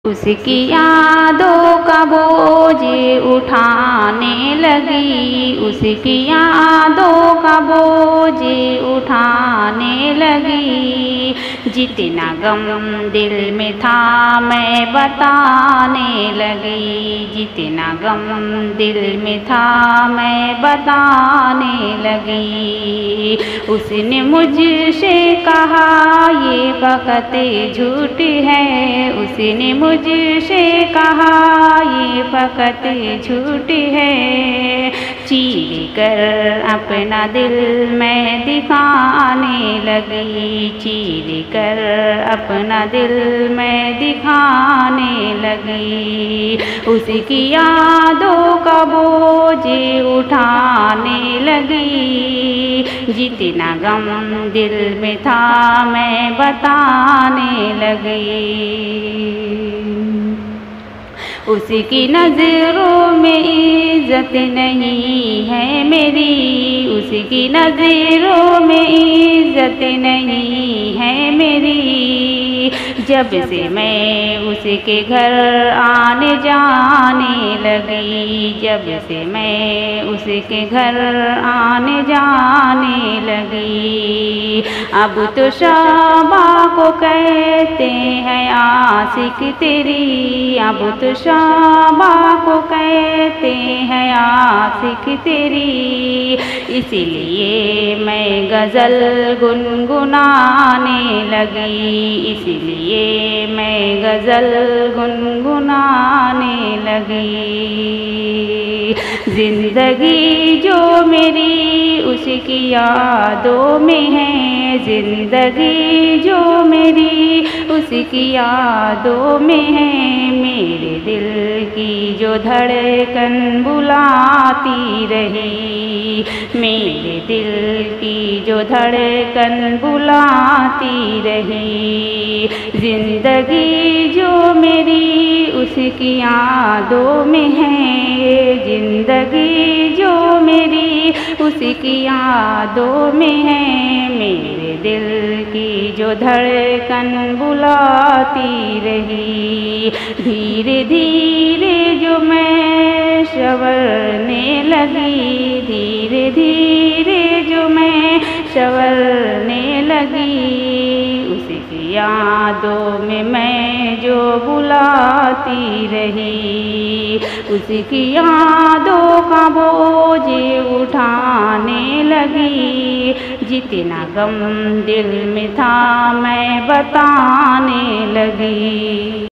उसकी यादों का बोझ उठाने लगी, उसकी यादों का बोझ उठाने लगी। जितना गम दिल में था मैं बताने लगी, जितना गम दिल में था मैं बताने लगी। उसने मुझसे कहा ये फकत झूठ है, उसने मुझसे कहा ये फकत झूठ है। चीर कर अपना दिल मैं दिखाने लगी, चीर कर अपना दिल मैं दिखाने लगी। उसकी यादों का बोझ उठाने लगी, जितना गम दिल में था मैं बताने लगी। उसकी नज़रों में इज्जत नहीं है मेरी, उसकी नज़रों में इज्जत नहीं है मेरी। जब से मैं उसके घर आने जाने लगी, जब से मैं उसके घर आने जाने लगी। अब तो शाबा को कहते हैं आशिक तेरी, अब तो शाबा को कहते हैं आशिक तेरी। इसलिए मैं गज़ल गुनगुनाने लगी, इसलिए मैं गज़ल गुनगुनाने लगी। ज़िंदगी जो मेरी उसकी यादों में है, ज़िंदगी जो मेरी उसकी यादों में है। मेरे दिल की जो धड़कन बुलाती रही, मेरे दिल की जो धड़कन बुलाती रही। ज़िंदगी जो मेरी उसकी यादों में है, ज़िंदगी जो मेरी उसकी यादों में है। मेरे दिल की जो धड़कन बुलाती रही। धीरे धीरे जो मैं संवरने लगी, धीरे धीरे जो मैं संवरने लगी। उसकी यादों में मैं जो बुलाती रही, उसकी यादों का बोझ उठाने लगी। जितना गम दिल में था मैं बताने लगी।